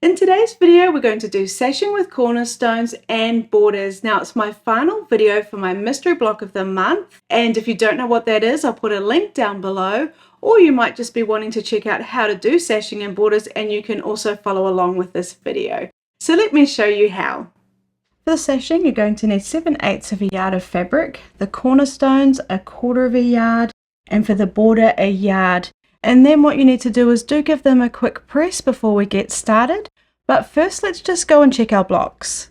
In today's video, we're going to do sashing with cornerstones and borders. Now, it's my final video for my mystery block of the month. And if you don't know what that is, I'll put a link down below. Or you might just be wanting to check out how to do sashing and borders, and you can also follow along with this video. So let me show you how. For the sashing, you're going to need 7/8 of a yard of fabric, the cornerstones 1/4 of a yard, and for the border, a yard. And then what you need to do is give them a quick press before we get started. But first, let's just go and check our blocks.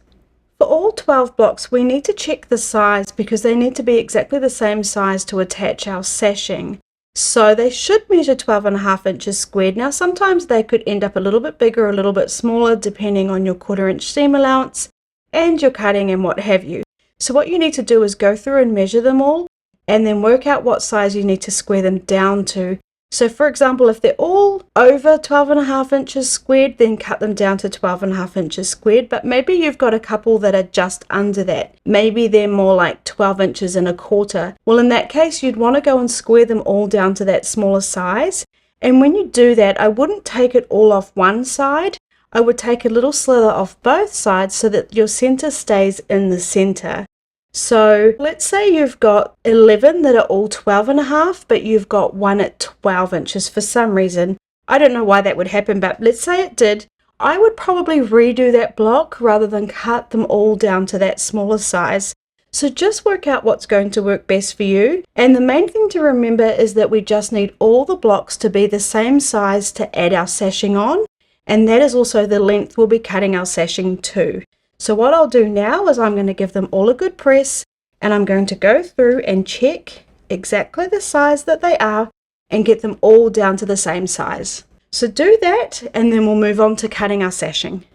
For all 12 blocks, we need to check the size because they need to be exactly the same size to attach our sashing. So they should measure 12.5 inches squared. Now, sometimes they could end up a little bit bigger or a little bit smaller depending on your 1/4 inch seam allowance and your cutting and what have you. So what you need to do is go through and measure them all and then work out what size you need to square them down to. So for example, if they're all over 12.5 inches squared, then cut them down to 12.5 inches squared. But maybe you've got a couple that are just under that. Maybe they're more like 12 inches and 1/4. Well, in that case, you'd want to go and square them all down to that smaller size. And when you do that, I wouldn't take it all off one side. I would take a little slither off both sides so that your center stays in the center. So let's say you've got 11 that are all 12.5, but you've got one at 12 inches for some reason. I don't know why that would happen, but let's say it did. I would probably redo that block rather than cut them all down to that smaller size. So just work out what's going to work best for you. And the main thing to remember is that we just need all the blocks to be the same size to add our sashing on. And that is also the length we'll be cutting our sashing to. So what I'll do now is I'm going to give them all a good press, and I'm going to go through and check exactly the size that they are and get them all down to the same size. So do that, and then we'll move on to cutting our sashing.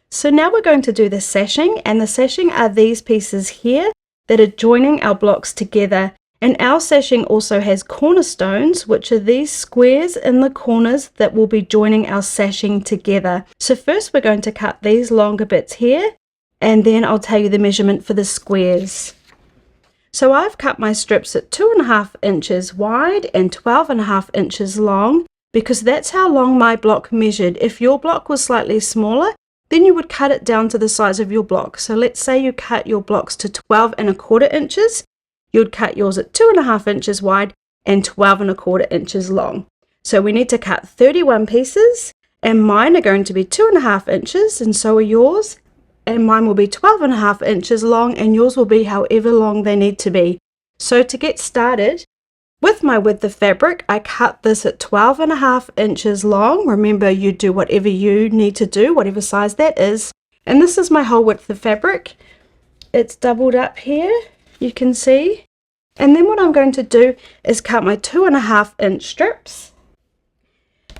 So now we're going to do the sashing, and the sashing are these pieces here that are joining our blocks together. And our sashing also has cornerstones, which are these squares in the corners that will be joining our sashing together. So first we're going to cut these longer bits here, and then I'll tell you the measurement for the squares. So I've cut my strips at 2.5 inches wide and 12.5 inches long because that's how long my block measured. If your block was slightly smaller, then you would cut it down to the size of your block. So let's say you cut your blocks to 12.25 inches. You'd cut yours at 2.5 inches wide and 12.25 inches long. So we need to cut 31 pieces, and mine are going to be 2.5 inches, and so are yours. And mine will be 12.5 inches long, and yours will be however long they need to be. So to get started, with my width of fabric, I cut this at 12.5 inches long. Remember, you do whatever you need to do, whatever size that is. And this is my whole width of fabric. It's doubled up here, you can see. And then what I'm going to do is cut my 2.5 inch strips.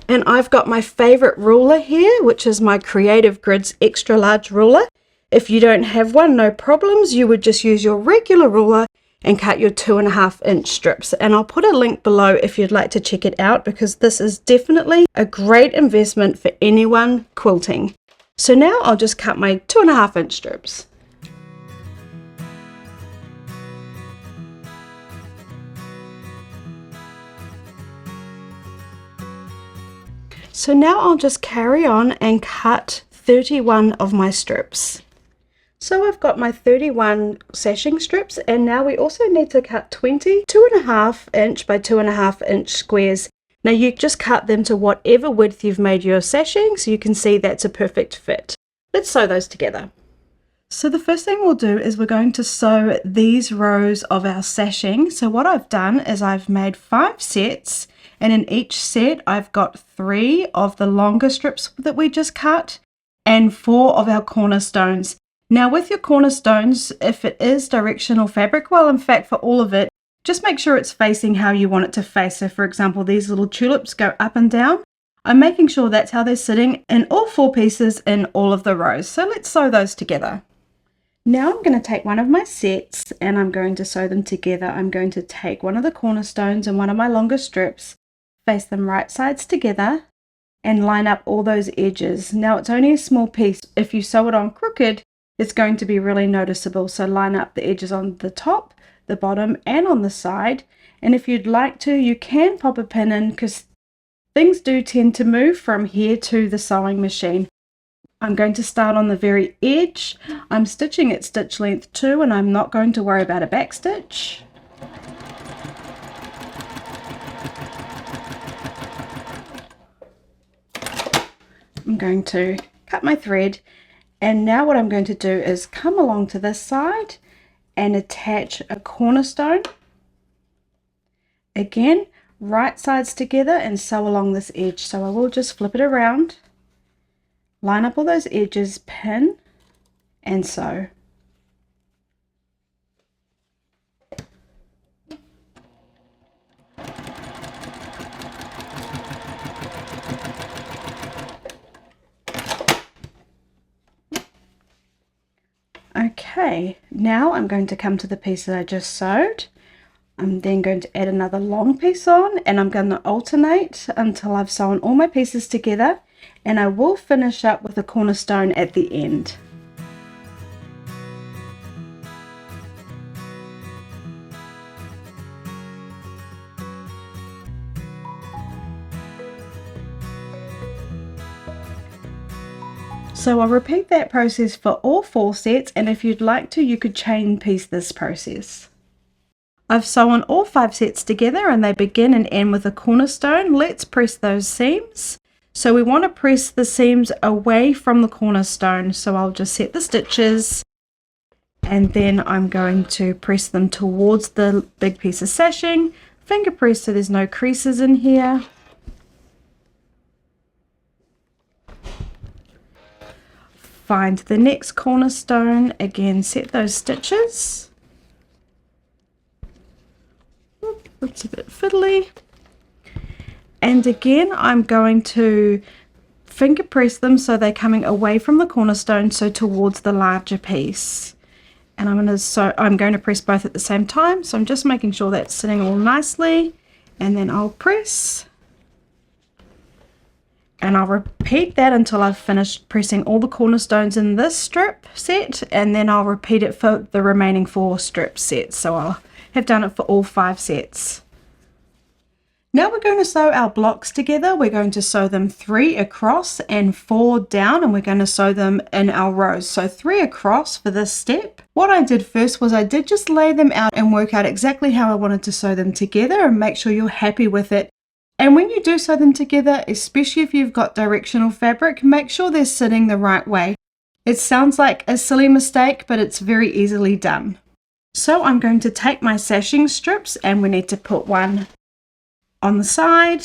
And I've got my favorite ruler here, which is my Creative Grids extra large ruler. If you don't have one, no problems. You would just use your regular ruler and cut your 2.5 inch strips. And I'll put a link below if you'd like to check it out, because this is definitely a great investment for anyone quilting. So now I'll just cut my 2.5 inch strips. So now I'll just carry on and cut 31 of my strips. So I've got my 31 sashing strips, and now we also need to cut 20 2.5 inch by 2.5 inch squares. Now you just cut them to whatever width you've made your sashing, so you can see that's a perfect fit. Let's sew those together. So the first thing we'll do is we're going to sew these rows of our sashing. So what I've done is I've made 5 sets, and in each set I've got 3 of the longer strips that we just cut and 4 of our cornerstones. Now with your cornerstones, if it is directional fabric, well, in fact for all of it, just make sure it's facing how you want it to face. So for example, these little tulips go up and down. I'm making sure that's how they're sitting in all 4 pieces in all of the rows. So let's sew those together. Now I'm going to take one of my sets and I'm going to sew them together. I'm going to take one of the cornerstones and one of my longer strips, face them right sides together, and line up all those edges. Now it's only a small piece. If you sew it on crooked, it's going to be really noticeable. So line up the edges on the top, the bottom, and on the side. And if you'd like to, you can pop a pin in because things do tend to move from here to the sewing machine. I'm going to start on the very edge. I'm stitching at stitch length 2 and I'm not going to worry about a back stitch. I'm going to cut my thread, and now what I'm going to do is come along to this side and attach a cornerstone. Again, right sides together and sew along this edge. So I will just flip it around, line up all those edges, pin and sew. Okay, now I'm going to come to the piece that I just sewed. I'm then going to add another long piece on, and I'm going to alternate until I've sewn all my pieces together, and I will finish up with a cornerstone at the end. So I'll repeat that process for all 4 sets, and if you'd like to, you could chain piece this process. I've sewn all 5 sets together and they begin and end with a cornerstone. Let's press those seams. So we want to press the seams away from the cornerstone. So I'll just set the stitches and then I'm going to press them towards the big piece of sashing. Finger press so there's no creases in here. Find the next cornerstone, again set those stitches. It's a bit fiddly. And again I'm going to finger press them so they're coming away from the cornerstone, so towards the larger piece. And I'm going to press both at the same time, so I'm just making sure that's sitting all nicely, and then I'll press. And I'll repeat that until I've finished pressing all the cornerstones in this strip set, and then I'll repeat it for the remaining 4 strip sets. So I'll have done it for all 5 sets. Now we're going to sew our blocks together. We're going to sew them 3 across and 4 down, and we're going to sew them in our rows. So 3 across for this step. What I did first was I did just lay them out and work out exactly how I wanted to sew them together and make sure you're happy with it. And when you do sew them together, especially if you've got directional fabric, make sure they're sitting the right way. It sounds like a silly mistake, but it's very easily done. So I'm going to take my sashing strips, and we need to put one on the side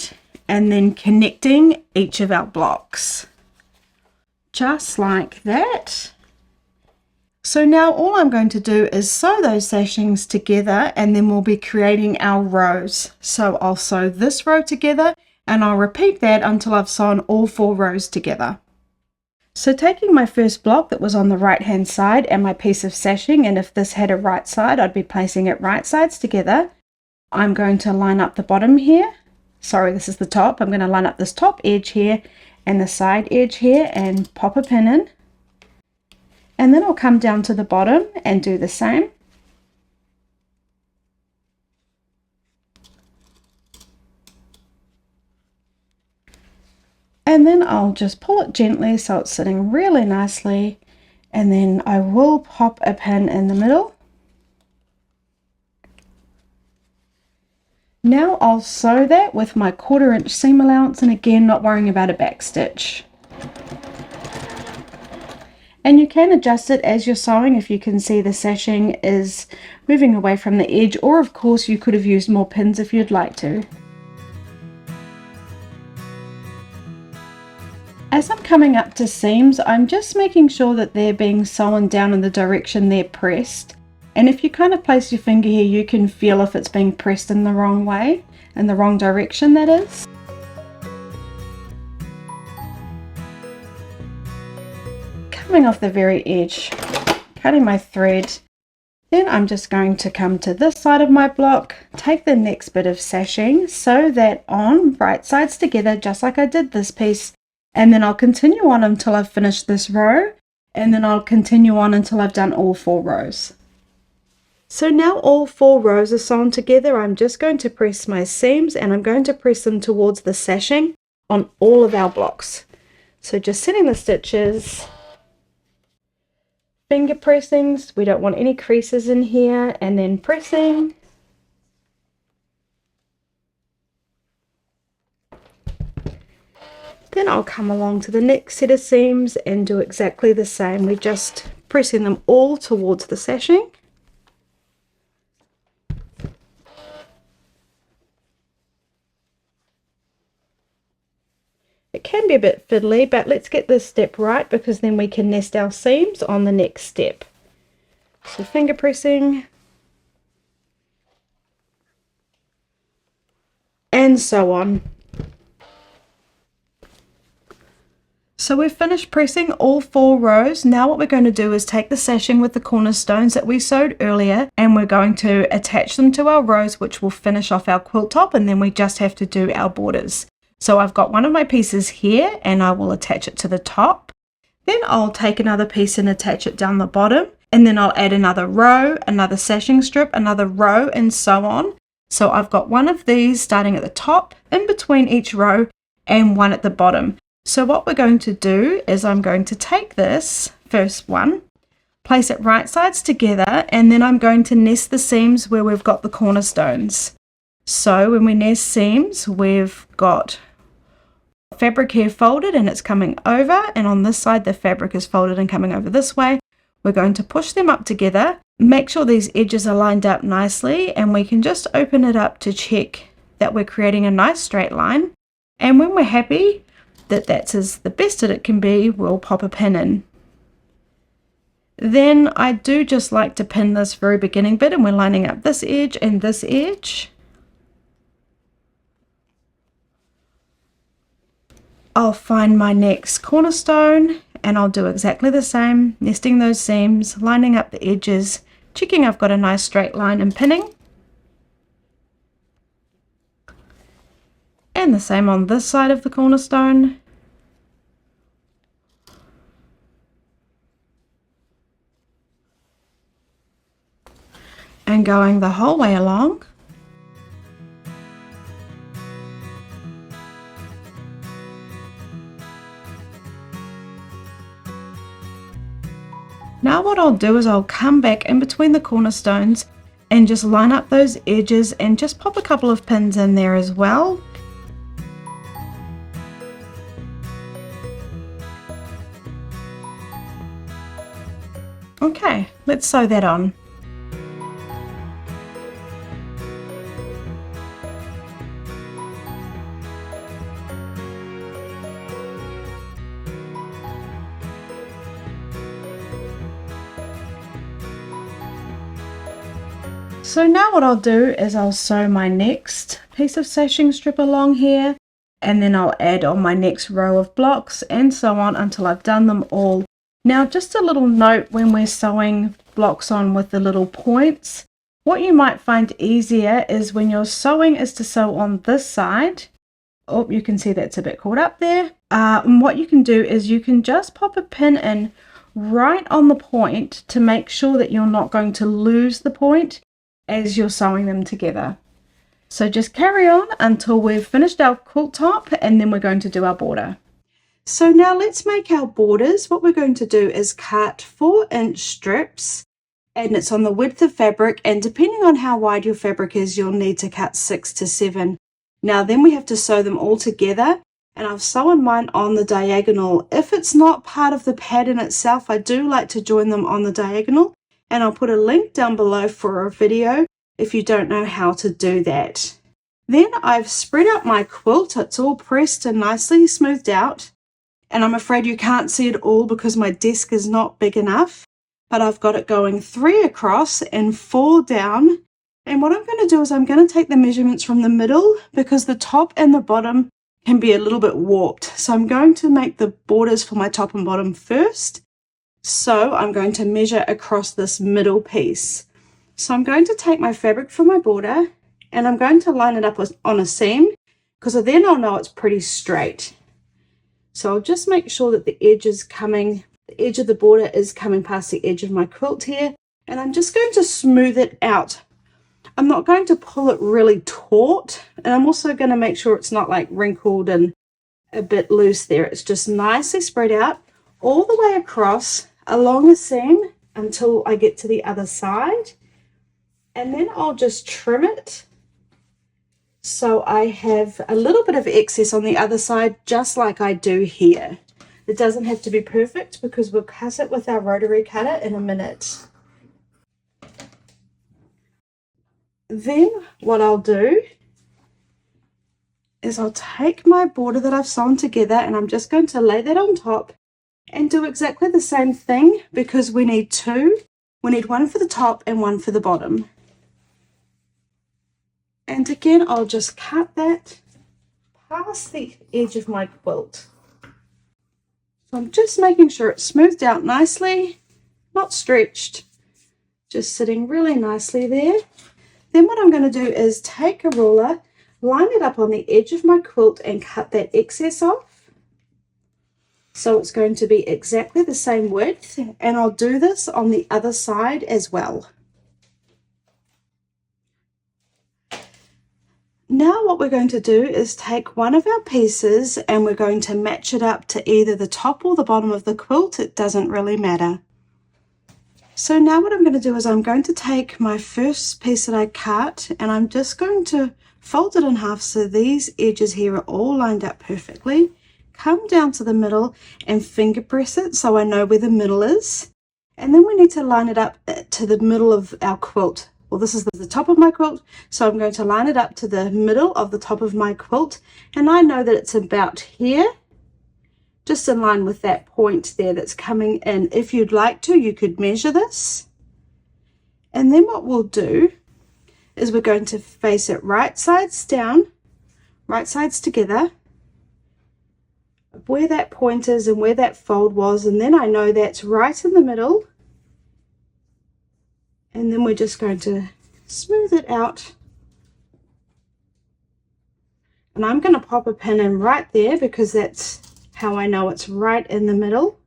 and then connecting each of our blocks. Just like that. So now all I'm going to do is sew those sashings together, and then we'll be creating our rows. So I'll sew this row together and I'll repeat that until I've sewn all 4 rows together. So taking my first block that was on the right hand side and my piece of sashing, and if this had a right side I'd be placing it right sides together, I'm going to line up the bottom here. Sorry, this is the top. I'm going to line up this top edge here and the side edge here and pop a pin in. And then I'll come down to the bottom and do the same. And then I'll just pull it gently so it's sitting really nicely. And then I will pop a pin in the middle. Now I'll sew that with my 1/4 inch seam allowance, and again not worrying about a back stitch. And you can adjust it as you're sewing if you can see the sashing is moving away from the edge, or of course you could have used more pins if you'd like to. As I'm coming up to seams, I'm just making sure that they're being sewn down in the direction they're pressed. And if you kind of place your finger here, you can feel if it's being pressed in the wrong way, in the wrong direction that is. Coming off the very edge, cutting my thread, then I'm just going to come to this side of my block, take the next bit of sashing, sew that on right sides together just like I did this piece, and then I'll continue on until I've finished this row, and then I'll continue on until I've done all 4 rows. So now all 4 rows are sewn together. I'm just going to press my seams, and I'm going to press them towards the sashing on all of our blocks. So just setting the stitches, finger pressings, we don't want any creases in here, and then pressing. Then I'll come along to the next set of seams and do exactly the same. We're just pressing them all towards the sashing. It can be a bit fiddly, but let's get this step right because then we can nest our seams on the next step. So finger pressing, and so on. So we've finished pressing all 4 rows. Now what we're going to do is take the sashing with the cornerstones that we sewed earlier, and we're going to attach them to our rows, which will finish off our quilt top, and then we just have to do our borders. So I've got one of my pieces here and I will attach it to the top. Then I'll take another piece and attach it down the bottom, and then I'll add another row, another sashing strip, another row, and so on. So I've got one of these starting at the top, in between each row, and one at the bottom. So what we're going to do is I'm going to take this first one, place it right sides together, and then I'm going to nest the seams where we've got the cornerstones. So when we nest seams, we've got fabric here folded and it's coming over, and on this side the fabric is folded and coming over this way. We're going to push them up together, make sure these edges are lined up nicely, and we can just open it up to check that we're creating a nice straight line. And when we're happy that that's as the best that it can be, we'll pop a pin in. Then I do just like to pin this very beginning bit, and we're lining up this edge and this edge. I'll find my next cornerstone and I'll do exactly the same, nesting those seams, lining up the edges, checking I've got a nice straight line and pinning. And the same on this side of the cornerstone. And going the whole way along. Now what I'll do is I'll come back in between the cornerstones and just line up those edges and just pop a couple of pins in there as well. Okay, let's sew that on. So now what I'll do is I'll sew my next piece of sashing strip along here, and then I'll add on my next row of blocks and so on until I've done them all. Now just a little note when we're sewing blocks on with the little points, what you might find easier is when you're sewing is to sew on this side. Oh, you can see that's a bit caught up there. And what you can do is you can just pop a pin in right on the point to make sure that you're not going to lose the point as you're sewing them together. So just carry on until we've finished our quilt top, and then we're going to do our border. So now let's make our borders. What we're going to do is cut 4-inch strips, and it's on the width of fabric, and depending on how wide your fabric is, you'll need to cut 6 to 7. Now then we have to sew them all together, and I've sewn mine on the diagonal. If it's not part of the pattern itself, I do like to join them on the diagonal, and I'll put a link down below for a video if you don't know how to do that. Then I've spread out my quilt. It's all pressed and nicely smoothed out, and I'm afraid you can't see it all because my desk is not big enough, but I've got it going 3 across and 4 down. And what I'm going to do is I'm going to take the measurements from the middle because the top and the bottom can be a little bit warped. So I'm going to make the borders for my top and bottom first. So I'm going to measure across this middle piece. So I'm going to take my fabric for my border and I'm going to line it up on a seam because then I'll know it's pretty straight. So I'll just make sure that the edge of the border is coming past the edge of my quilt here, and I'm just going to smooth it out. I'm not going to pull it really taut, and I'm also going to make sure it's not like wrinkled and a bit loose there. It's just nicely spread out all the way across along the seam until I get to the other side. And then I'll just trim it so I have a little bit of excess on the other side, just like I do here. It doesn't have to be perfect because we'll cut it with our rotary cutter in a minute. Then what I'll do is I'll take my border that I've sewn together and I'm just going to lay that on top and do exactly the same thing, because we need two. We need one for the top and one for the bottom. And again, I'll just cut that past the edge of my quilt. So I'm just making sure it's smoothed out nicely, not stretched, just sitting really nicely there. Then what I'm going to do is take a ruler, line it up on the edge of my quilt and cut that excess off. So it's going to be exactly the same width, and I'll do this on the other side as well. Now what we're going to do is take one of our pieces and we're going to match it up to either the top or the bottom of the quilt. It doesn't really matter. So now what I'm going to do is I'm going to take my first piece that I cut and I'm just going to fold it in half so these edges here are all lined up perfectly. Come down to the middle and finger press it so I know where the middle is. And then we need to line it up to the middle of our quilt. Well, this is the top of my quilt, so I'm going to line it up to the middle of the top of my quilt, and I know that it's about here, just in line with that point there that's coming in. If you'd like to, you could measure this. And then what we'll do is we're going to face it right sides down, right sides together, where that point is and where that fold was, and then I know that's right in the middle. And then we're just going to smooth it out. And I'm going to pop a pin in right there because that's how I know it's right in the middle.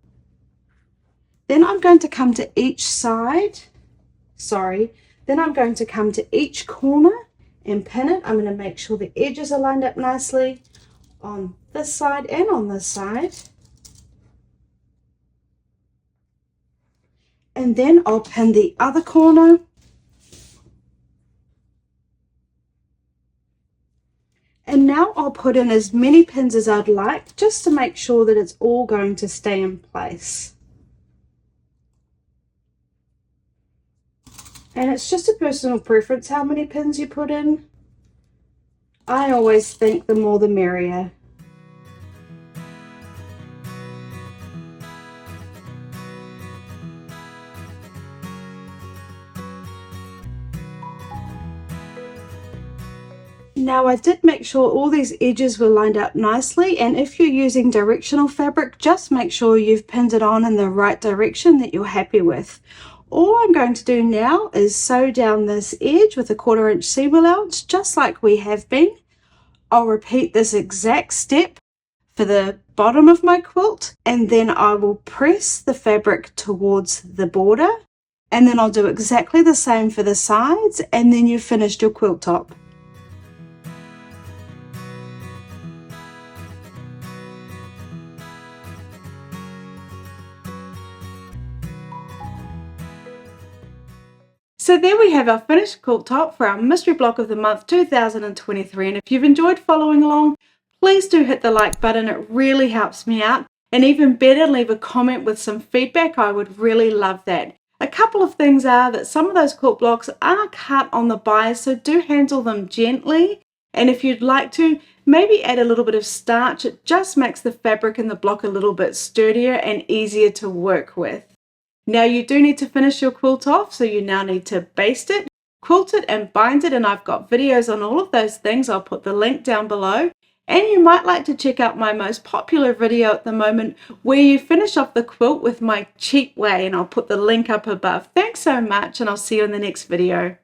Then I'm going to come to each side. Then I'm going to come to each corner and pin it. I'm going to make sure the edges are lined up nicely on this side and on this side. And then I'll pin the other corner. And now I'll put in as many pins as I'd like, just to make sure that it's all going to stay in place. And it's just a personal preference how many pins you put in. I always think the more the merrier. Now I did make sure all these edges were lined up nicely, and if you're using directional fabric, just make sure you've pinned it on in the right direction that you're happy with. All I'm going to do now is sew down this edge with a 1/4 inch seam allowance, just like we have been. I'll repeat this exact step for the bottom of my quilt, and then I will press the fabric towards the border, and then I'll do exactly the same for the sides, and then you've finished your quilt top. So there we have our finished quilt top for our mystery block of the month 2023, and if you've enjoyed following along, please do hit the like button. It really helps me out, and even better, leave a comment with some feedback. I would really love that. A couple of things are that some of those quilt blocks are cut on the bias, so do handle them gently, and if you'd like to, maybe add a little bit of starch. It just makes the fabric in the block a little bit sturdier and easier to work with. Now you do need to finish your quilt off, so you now need to baste it, quilt it and bind it, and I've got videos on all of those things. I'll put the link down below, and you might like to check out my most popular video at the moment where you finish off the quilt with my cheap way, and I'll put the link up above. Thanks so much, and I'll see you in the next video.